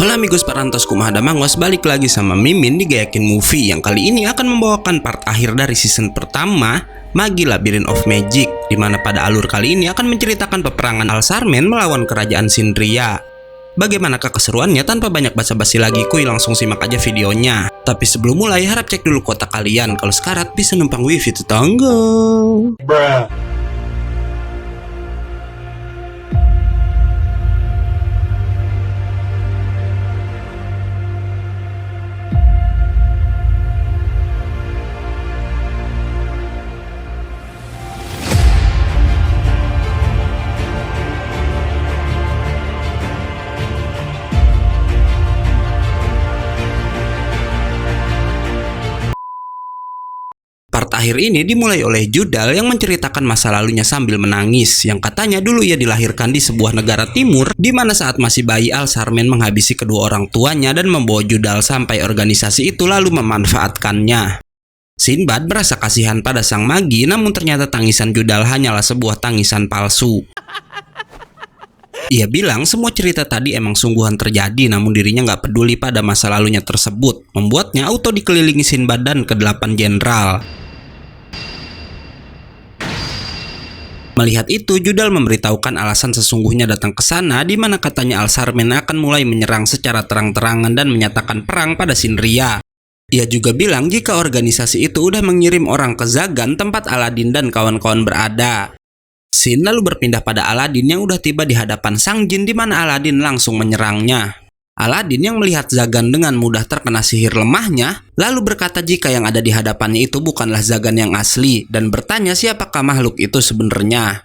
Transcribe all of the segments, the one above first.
Hola amigos parantos kumaha mangos, balik lagi sama Mimin di Gayakin Movie yang kali ini akan membawakan part akhir dari season pertama Magi Labyrinth of Magic, dimana pada alur kali ini akan menceritakan peperangan Al-Sarmen melawan kerajaan Sindria. Bagaimanakah keseruannya? Tanpa banyak basa-basi lagi, kuy langsung simak aja videonya. Tapi sebelum mulai, harap cek dulu kota kalian, kalau sekarat bisa numpang wifi tetangga. Bruh. Part akhir ini dimulai oleh Judal yang menceritakan masa lalunya sambil menangis, yang katanya dulu ia dilahirkan di sebuah negara timur, di mana saat masih bayi Al-Sarmen menghabisi kedua orang tuanya dan membawa Judal sampai organisasi itu lalu memanfaatkannya. Sinbad merasa kasihan pada sang magi, namun ternyata tangisan Judal hanyalah sebuah tangisan palsu. Ia bilang semua cerita tadi emang sungguhan terjadi, namun dirinya nggak peduli pada masa lalunya tersebut, membuatnya auto dikelilingi Sinbad dan ke-8 jenderal. Melihat itu, Judal memberitahukan alasan sesungguhnya datang ke sana, di mana katanya Al-Sarmen akan mulai menyerang secara terang-terangan dan menyatakan perang pada Sindria. Ia juga bilang jika organisasi itu udah mengirim orang ke Zagan, tempat Aladin dan kawan-kawan berada. Sin lalu berpindah pada Aladin yang udah tiba di hadapan sang jin, di mana Aladin langsung menyerangnya. Aladin yang melihat Zagan dengan mudah terkena sihir lemahnya, lalu berkata jika yang ada di hadapannya itu bukanlah Zagan yang asli, dan bertanya siapakah makhluk itu sebenarnya.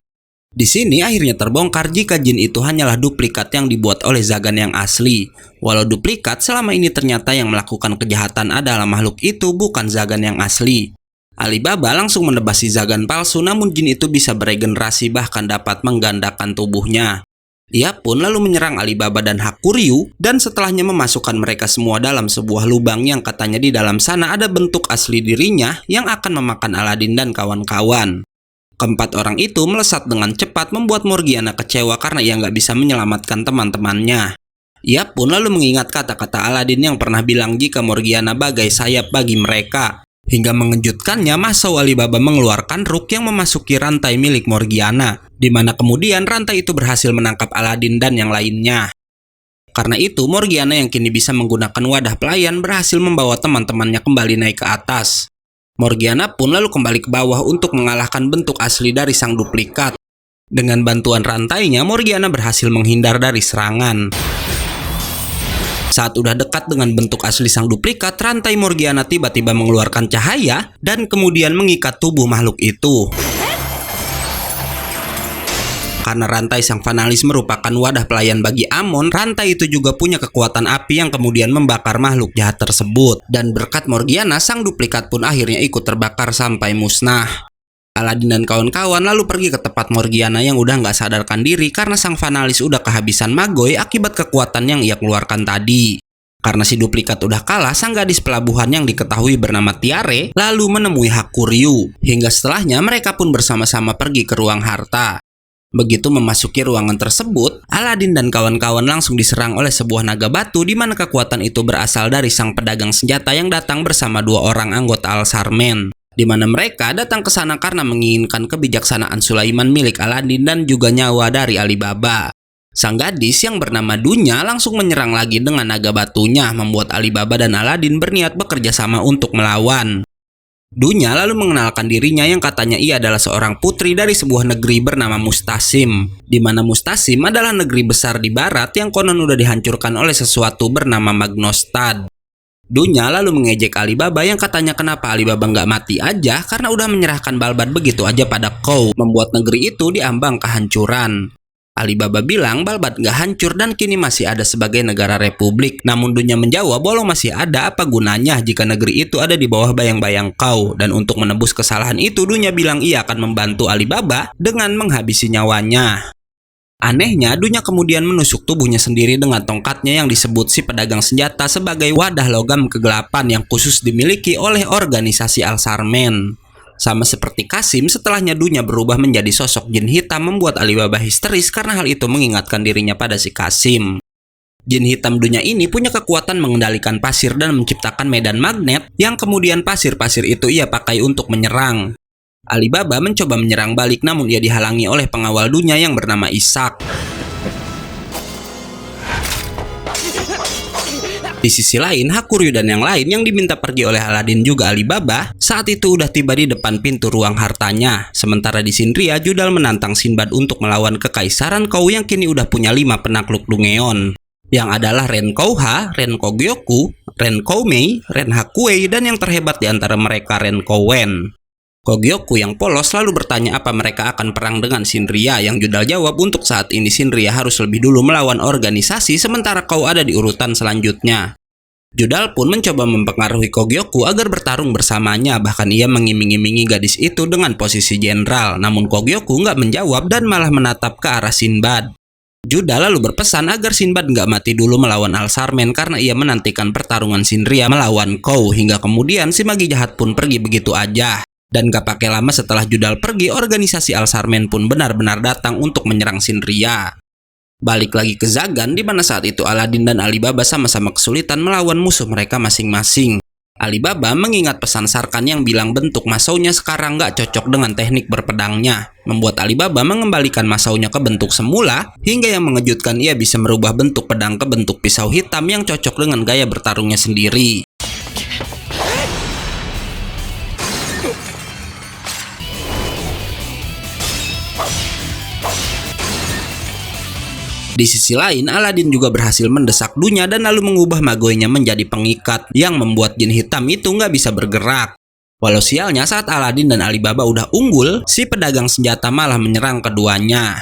Di sini akhirnya terbongkar jika jin itu hanyalah duplikat yang dibuat oleh Zagan yang asli. Walau duplikat, selama ini ternyata yang melakukan kejahatan adalah makhluk itu, bukan Zagan yang asli. Alibaba langsung menebasi Zagan palsu, namun jin itu bisa beregenerasi bahkan dapat menggandakan tubuhnya. Ia pun lalu menyerang Alibaba dan Hakuryu, dan setelahnya memasukkan mereka semua dalam sebuah lubang yang katanya di dalam sana ada bentuk asli dirinya yang akan memakan Aladin dan kawan-kawan. Keempat orang itu melesat dengan cepat, membuat Morgiana kecewa karena ia nggak bisa menyelamatkan teman-temannya. Ia pun lalu mengingat kata-kata Aladin yang pernah bilang jika Morgiana bagai sayap bagi mereka. Hingga mengejutkannya, Masao Alibaba mengeluarkan ruk yang memasuki rantai milik Morgiana, di mana kemudian rantai itu berhasil menangkap Aladin dan yang lainnya. Karena itu, Morgiana yang kini bisa menggunakan wadah pelayan berhasil membawa teman-temannya kembali naik ke atas. Morgiana pun lalu kembali ke bawah untuk mengalahkan bentuk asli dari sang duplikat. Dengan bantuan rantainya, Morgiana berhasil menghindar dari serangan. Saat udah dekat dengan bentuk asli sang duplikat, rantai Morgiana tiba-tiba mengeluarkan cahaya dan kemudian mengikat tubuh makhluk itu. Karena rantai sang Fanalis merupakan wadah pelayan bagi Amon, rantai itu juga punya kekuatan api yang kemudian membakar makhluk jahat tersebut. Dan berkat Morgiana, sang duplikat pun akhirnya ikut terbakar sampai musnah. Aladin dan kawan-kawan lalu pergi ke tempat Morgiana yang udah nggak sadarkan diri karena sang Fanalis udah kehabisan Magoy akibat kekuatan yang ia keluarkan tadi. Karena si duplikat udah kalah, sang gadis pelabuhan yang diketahui bernama Tiare lalu menemui Hakuryu. Hingga setelahnya mereka pun bersama-sama pergi ke ruang harta. Begitu memasuki ruangan tersebut, Aladin dan kawan-kawan langsung diserang oleh sebuah naga batu, di mana kekuatan itu berasal dari sang pedagang senjata yang datang bersama dua orang anggota Al-Sarmen. Di mana mereka datang ke sana karena menginginkan kebijaksanaan Sulaiman milik Aladin dan juga nyawa dari Alibaba. Sang gadis yang bernama Dunya langsung menyerang lagi dengan naga batunya, membuat Alibaba dan Aladin berniat bekerja sama untuk melawan. Dunya lalu mengenalkan dirinya yang katanya ia adalah seorang putri dari sebuah negeri bernama Mustasim, di mana Mustasim adalah negeri besar di barat yang konon udah dihancurkan oleh sesuatu bernama Magnostad. Dunya lalu mengejek Alibaba yang katanya kenapa Alibaba nggak mati aja karena udah menyerahkan Balbat begitu aja pada Kou, membuat negeri itu diambang kehancuran. Alibaba bilang Balbat nggak hancur dan kini masih ada sebagai negara republik. Namun Dunya menjawab walau masih ada, apa gunanya jika negeri itu ada di bawah bayang-bayang Kou. Dan untuk menebus kesalahan itu, Dunya bilang ia akan membantu Alibaba dengan menghabisi nyawanya. Anehnya, Dunya kemudian menusuk tubuhnya sendiri dengan tongkatnya yang disebut si pedagang senjata sebagai wadah logam kegelapan yang khusus dimiliki oleh organisasi Al-Sarmen. Sama seperti Kasim, setelahnya Dunya berubah menjadi sosok jin hitam membuat Alibaba histeris karena hal itu mengingatkan dirinya pada si Kasim. Jin hitam dunia ini punya kekuatan mengendalikan pasir dan menciptakan medan magnet yang kemudian pasir-pasir itu ia pakai untuk menyerang. Alibaba mencoba menyerang balik namun ia dihalangi oleh pengawal dunia yang bernama Ishak. Di sisi lain, Hakuryu dan yang lain yang diminta pergi oleh Aladin juga Alibaba saat itu udah tiba di depan pintu ruang hartanya. Sementara di Shinria, Judal menantang Sinbad untuk melawan kekaisaran Kou yang kini udah punya 5 penakluk Dungeon, yang adalah Ren Kouha, Ren Kogyoku, Ren Koumei, Ren Hakuei, dan yang terhebat di antara mereka Ren Kouwen. Kogyoku yang polos lalu bertanya apa mereka akan perang dengan Shinria, yang Judal jawab untuk saat ini Shinria harus lebih dulu melawan organisasi sementara Kou ada di urutan selanjutnya. Judal pun mencoba mempengaruhi Kogyoku agar bertarung bersamanya, bahkan ia mengiming-imingi gadis itu dengan posisi jenderal, namun Kogyoku nggak menjawab dan malah menatap ke arah Sinbad. Judal lalu berpesan agar Sinbad nggak mati dulu melawan Al-Sarmen karena ia menantikan pertarungan Shinria melawan Kou, hingga kemudian si magi jahat pun pergi begitu aja. Dan gak pakai lama setelah Judal pergi, organisasi Al-Sarmen pun benar-benar datang untuk menyerang Shinria. Balik lagi ke Zagan, di mana saat itu Aladin dan Alibaba sama-sama kesulitan melawan musuh mereka masing-masing. Alibaba mengingat pesan Sarkan yang bilang bentuk masaunya sekarang gak cocok dengan teknik berpedangnya, membuat Alibaba mengembalikan masaunya ke bentuk semula, hingga yang mengejutkan ia bisa merubah bentuk pedang ke bentuk pisau hitam yang cocok dengan gaya bertarungnya sendiri. Di sisi lain, Aladin juga berhasil mendesak Dunya dan lalu mengubah Magoinya menjadi pengikat yang membuat jin hitam itu nggak bisa bergerak. Walau sialnya saat Aladin dan Alibaba udah unggul, si pedagang senjata malah menyerang keduanya.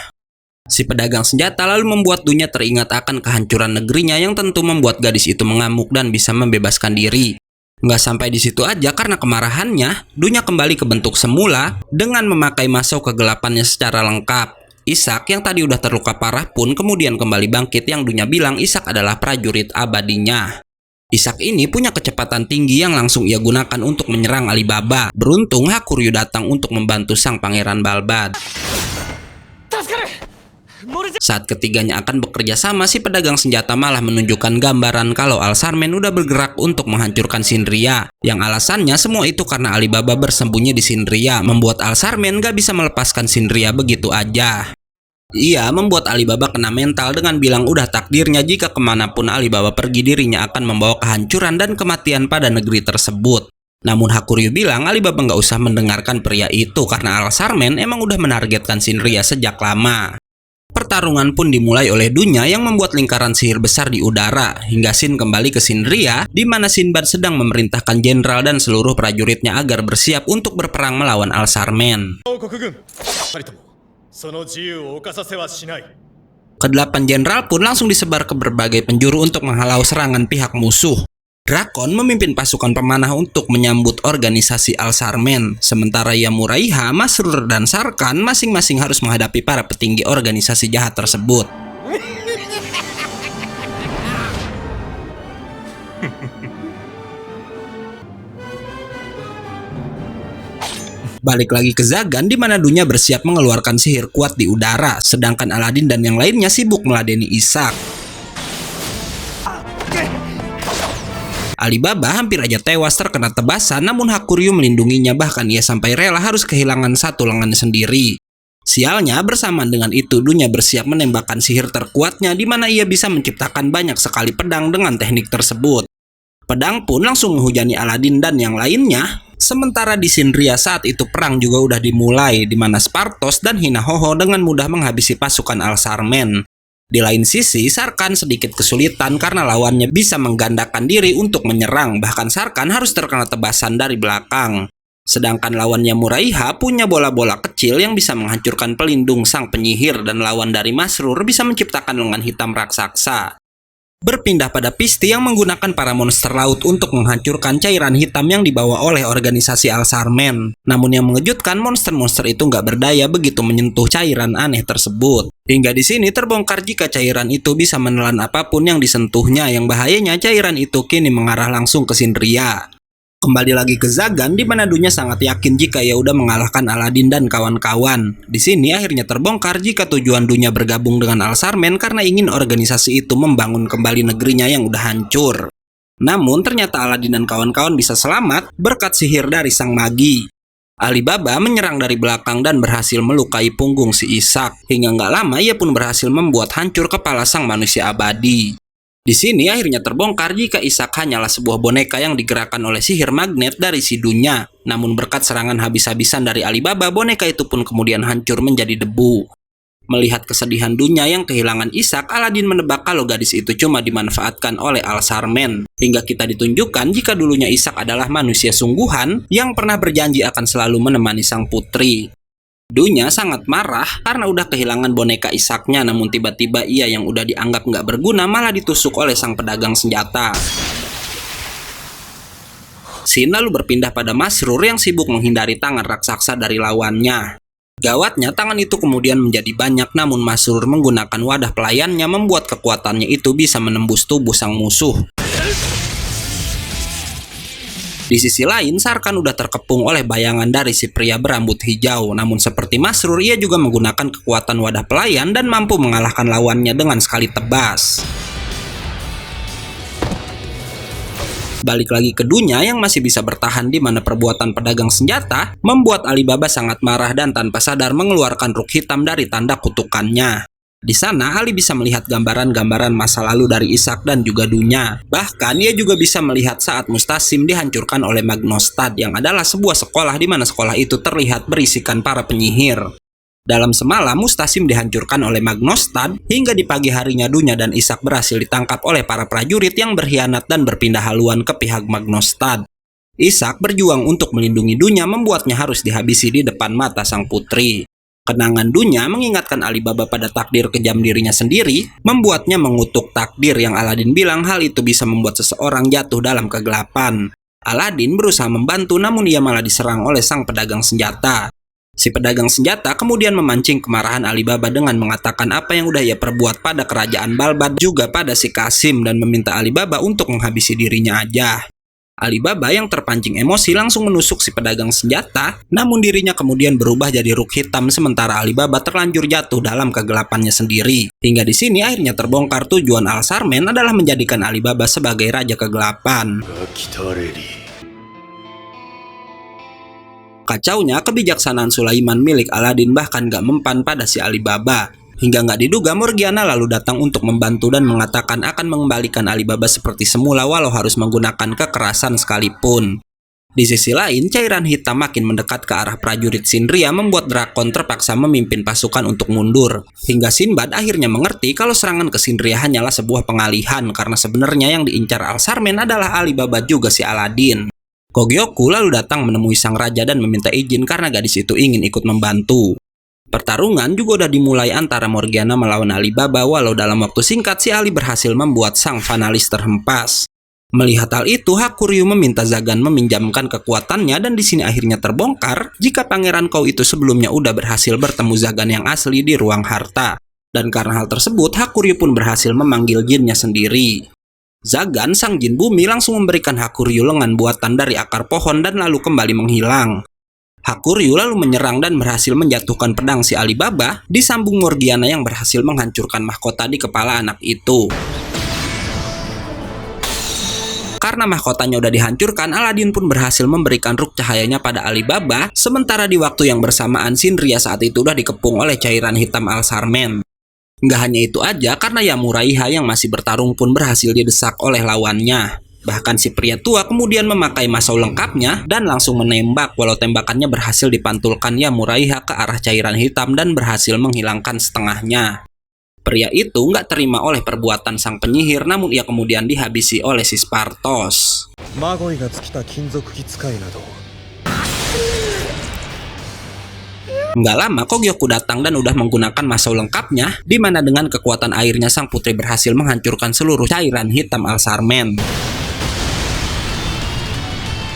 Si pedagang senjata lalu membuat Dunya teringat akan kehancuran negerinya yang tentu membuat gadis itu mengamuk dan bisa membebaskan diri. Nggak sampai di situ aja, karena kemarahannya, Dunya kembali ke bentuk semula dengan memakai masau kegelapannya secara lengkap. Ishak yang tadi udah terluka parah pun kemudian kembali bangkit, yang Dunya bilang Ishak adalah prajurit abadinya. Ishak ini punya kecepatan tinggi yang langsung ia gunakan untuk menyerang Alibaba. Beruntung Hakuryu datang untuk membantu sang pangeran Balbad. Saat ketiganya akan bekerja sama, si pedagang senjata malah menunjukkan gambaran kalau Al-Sarmen udah bergerak untuk menghancurkan Shinria. Yang alasannya semua itu karena Alibaba bersembunyi di Shinria, membuat Al-Sarmen gak bisa melepaskan Shinria begitu aja. Ia membuat Alibaba kena mental dengan bilang udah takdirnya jika kemanapun Alibaba pergi dirinya akan membawa kehancuran dan kematian pada negeri tersebut. Namun Hakuryu bilang Alibaba nggak usah mendengarkan pria itu karena Al-Sarmen emang udah menargetkan Shinria sejak lama. Pertarungan pun dimulai oleh Dunya yang membuat lingkaran sihir besar di udara, hingga Shin kembali ke Shinria, di mana Sinbad sedang memerintahkan jenderal dan seluruh prajuritnya agar bersiap untuk berperang melawan Al-Sarmen. Kedelapan jenderal pun langsung disebar ke berbagai penjuru untuk menghalau serangan pihak musuh. Drakon memimpin pasukan pemanah untuk menyambut organisasi Al-Sarmen, sementara Yamuraiha, Masrur, dan Sarkan masing-masing harus menghadapi para petinggi organisasi jahat tersebut. Balik lagi ke Zagan, di mana Dunya bersiap mengeluarkan sihir kuat di udara, sedangkan Aladin dan yang lainnya sibuk meladeni Ishak. Alibaba hampir aja tewas terkena tebasan, namun Hakuryu melindunginya, bahkan ia sampai rela harus kehilangan satu lengannya sendiri. Sialnya, bersamaan dengan itu Dunya bersiap menembakkan sihir terkuatnya, di mana ia bisa menciptakan banyak sekali pedang dengan teknik tersebut. Pedang pun langsung menghujani Aladin dan yang lainnya. Sementara di Shinria saat itu perang juga udah dimulai, di mana Spartos dan Hinahoho dengan mudah menghabisi pasukan Al-Sarmen. Di lain sisi, Sarkan sedikit kesulitan karena lawannya bisa menggandakan diri untuk menyerang, bahkan Sarkan harus terkena tebasan dari belakang. Sedangkan lawannya Muraiha punya bola-bola kecil yang bisa menghancurkan pelindung sang penyihir, dan lawan dari Masrur bisa menciptakan lengan hitam raksasa. Berpindah pada Pisti yang menggunakan para monster laut untuk menghancurkan cairan hitam yang dibawa oleh organisasi Al-Sarmen. Namun yang mengejutkan, monster-monster itu nggak berdaya begitu menyentuh cairan aneh tersebut. Hingga di sini terbongkar jika cairan itu bisa menelan apapun yang disentuhnya, yang bahayanya cairan itu kini mengarah langsung ke Shinria. Kembali lagi ke Zagan, di mana Dunya sangat yakin jika ia udah mengalahkan Aladin dan kawan-kawan. Di sini akhirnya terbongkar jika tujuan Dunya bergabung dengan Al-Sarmen karena ingin organisasi itu membangun kembali negerinya yang udah hancur. Namun ternyata Aladin dan kawan-kawan bisa selamat berkat sihir dari sang magi. Alibaba menyerang dari belakang dan berhasil melukai punggung si Ishak. Hingga nggak lama ia pun berhasil membuat hancur kepala sang manusia abadi. Di sini akhirnya terbongkar jika Ishak hanyalah sebuah boneka yang digerakkan oleh sihir magnet dari si Dunya. Namun berkat serangan habis-habisan dari Alibaba, boneka itu pun kemudian hancur menjadi debu. Melihat kesedihan Dunya yang kehilangan Ishak, Aladin menebak kalau gadis itu cuma dimanfaatkan oleh Al-Sarmen. Hingga kita ditunjukkan jika dulunya Ishak adalah manusia sungguhan yang pernah berjanji akan selalu menemani sang putri. Dunya sangat marah karena udah kehilangan boneka Ishaknya, namun tiba-tiba ia yang udah dianggap nggak berguna malah ditusuk oleh sang pedagang senjata. Scene lalu berpindah pada Masrur yang sibuk menghindari tangan raksasa dari lawannya. Gawatnya, tangan itu kemudian menjadi banyak, namun Masrur menggunakan wadah pelayannya membuat kekuatannya itu bisa menembus tubuh sang musuh. Di sisi lain, Sarkan udah terkepung oleh bayangan dari si pria berambut hijau. Namun seperti Masrur, ia juga menggunakan kekuatan wadah pelayan dan mampu mengalahkan lawannya dengan sekali tebas. Balik lagi ke Dunya yang masih bisa bertahan di mana perbuatan pedagang senjata membuat Alibaba sangat marah dan tanpa sadar mengeluarkan ruk hitam dari tanda kutukannya. Di sana, Ali bisa melihat gambaran-gambaran masa lalu dari Ishak dan juga Dunya. Bahkan, ia juga bisa melihat saat Mustasim dihancurkan oleh Magnostad yang adalah sebuah sekolah di mana sekolah itu terlihat berisikan para penyihir. Dalam semalam, Mustasim dihancurkan oleh Magnostad hingga di pagi harinya Dunya dan Ishak berhasil ditangkap oleh para prajurit yang berkhianat dan berpindah haluan ke pihak Magnostad. Ishak berjuang untuk melindungi Dunya membuatnya harus dihabisi di depan mata sang putri. Kenangan Dunya mengingatkan Alibaba pada takdir kejam dirinya sendiri, membuatnya mengutuk takdir yang Aladin bilang hal itu bisa membuat seseorang jatuh dalam kegelapan. Aladin berusaha membantu namun ia malah diserang oleh sang pedagang senjata. Si pedagang senjata kemudian memancing kemarahan Alibaba dengan mengatakan apa yang udah ia perbuat pada kerajaan Balbad juga pada si Kasim dan meminta Alibaba untuk menghabisi dirinya aja. Alibaba yang terpancing emosi langsung menusuk si pedagang senjata, namun dirinya kemudian berubah jadi ruk hitam sementara Alibaba terlanjur jatuh dalam kegelapannya sendiri. Hingga di sini akhirnya terbongkar tujuan Al-Sarmen adalah menjadikan Alibaba sebagai raja kegelapan. Kacaunya, kebijaksanaan Sulaiman milik Aladin bahkan gak mempan pada si Alibaba. Hingga nggak diduga Morgiana lalu datang untuk membantu dan mengatakan akan mengembalikan Alibaba seperti semula walau harus menggunakan kekerasan sekalipun. Di sisi lain, cairan hitam makin mendekat ke arah prajurit Sindria membuat Drakon terpaksa memimpin pasukan untuk mundur. Hingga Sinbad akhirnya mengerti kalau serangan ke Sindria hanyalah sebuah pengalihan karena sebenarnya yang diincar Al-Sarmen adalah Alibaba juga si Aladin. Kogyoku lalu datang menemui sang raja dan meminta izin karena gadis itu ingin ikut membantu. Pertarungan juga udah dimulai antara Morgiana melawan Alibaba walau dalam waktu singkat si Ali berhasil membuat sang Fanalis terhempas. Melihat hal itu, Hakuryu meminta Zagan meminjamkan kekuatannya dan di sini akhirnya terbongkar jika Pangeran Kou itu sebelumnya udah berhasil bertemu Zagan yang asli di ruang harta. Dan karena hal tersebut, Hakuryu pun berhasil memanggil jinnya sendiri. Zagan, sang jin bumi, langsung memberikan Hakuryu lengan buatan dari akar pohon dan lalu kembali menghilang. Hakuryu lalu menyerang dan berhasil menjatuhkan pedang si Alibaba, disambung Morgiana yang berhasil menghancurkan mahkota di kepala anak itu. Karena mahkotanya udah dihancurkan, Aladin pun berhasil memberikan ruk cahayanya pada Alibaba, sementara di waktu yang bersamaan Sindria saat itu udah dikepung oleh cairan hitam Al-Sarmen. Nggak hanya itu aja, karena Yamuraiha yang masih bertarung pun berhasil didesak oleh lawannya. Bahkan si pria tua kemudian memakai masau lengkapnya dan langsung menembak walau tembakannya berhasil dipantulkan Yamuraiha ke arah cairan hitam dan berhasil menghilangkan setengahnya. Pria itu nggak terima oleh perbuatan sang penyihir namun ia kemudian dihabisi oleh si Spartos. Nggak lama Kogyoku datang dan udah menggunakan masau lengkapnya di mana dengan kekuatan airnya sang putri berhasil menghancurkan seluruh cairan hitam Al-Sarmen.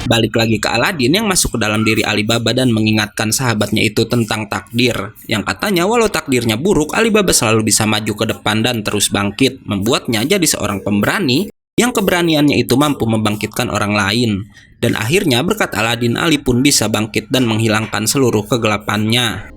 Balik lagi ke Aladin yang masuk ke dalam diri Alibaba dan mengingatkan sahabatnya itu tentang takdir. Yang katanya walau takdirnya buruk, Alibaba selalu bisa maju ke depan dan terus bangkit, membuatnya jadi seorang pemberani yang keberaniannya itu mampu membangkitkan orang lain. Dan akhirnya berkat Aladin, Ali pun bisa bangkit dan menghilangkan seluruh kegelapannya.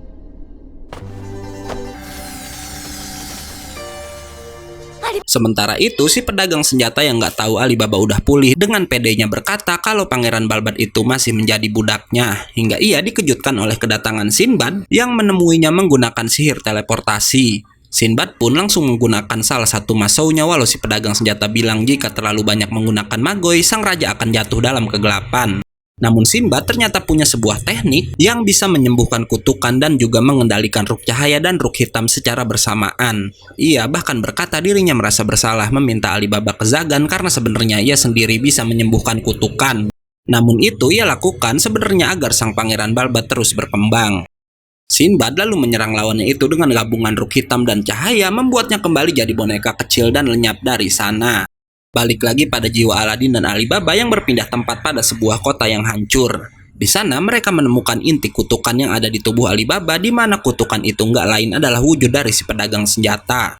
Sementara itu, si pedagang senjata yang nggak tahu Alibaba udah pulih dengan pedenya berkata kalau Pangeran Balbat itu masih menjadi budaknya, hingga ia dikejutkan oleh kedatangan Sinbad yang menemuinya menggunakan sihir teleportasi. Sinbad pun langsung menggunakan salah satu masaunya, walau si pedagang senjata bilang jika terlalu banyak menggunakan magoi, sang raja akan jatuh dalam kegelapan. Namun Sinbad ternyata punya sebuah teknik yang bisa menyembuhkan kutukan dan juga mengendalikan ruk cahaya dan ruk hitam secara bersamaan. Ia bahkan berkata dirinya merasa bersalah meminta Alibaba ke Zagan karena sebenarnya ia sendiri bisa menyembuhkan kutukan. Namun itu ia lakukan sebenarnya agar sang Pangeran Balbat terus berkembang. Sinbad lalu menyerang lawannya itu dengan gabungan ruk hitam dan cahaya, membuatnya kembali jadi boneka kecil dan lenyap dari sana. Balik lagi pada jiwa Aladin dan Alibaba yang berpindah tempat pada sebuah kota yang hancur. Di sana mereka menemukan inti kutukan yang ada di tubuh Alibaba, di mana kutukan itu nggak lain adalah wujud dari si pedagang senjata.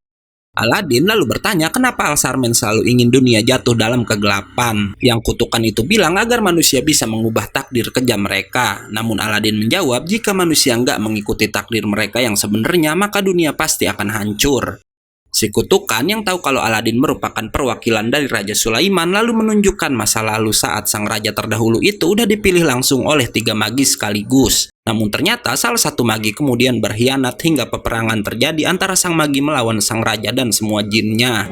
Aladin lalu bertanya kenapa Al-Sarmen selalu ingin dunia jatuh dalam kegelapan. Yang kutukan itu bilang agar manusia bisa mengubah takdir kejam mereka. Namun Aladin menjawab jika manusia nggak mengikuti takdir mereka yang sebenarnya, maka dunia pasti akan hancur. Si kutukan yang tahu kalau Aladin merupakan perwakilan dari Raja Sulaiman lalu menunjukkan masa lalu saat sang raja terdahulu itu udah dipilih langsung oleh 3 magi sekaligus. Namun ternyata salah satu magi kemudian berkhianat hingga peperangan terjadi antara sang magi melawan sang raja dan semua jinnya.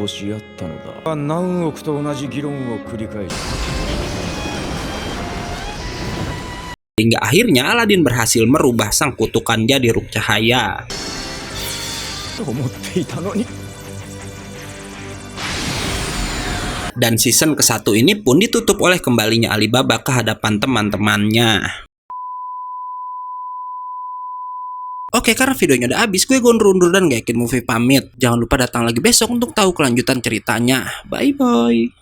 Hingga akhirnya Aladin berhasil merubah sang kutukan jadi ruk cahaya. Dan season ke-1 ini pun ditutup oleh kembalinya Alibaba ke hadapan teman-temannya. Oke, karena videonya udah habis, gue undur dan gak yakin movie pamit. Jangan lupa datang lagi besok untuk tahu kelanjutan ceritanya. Bye-bye.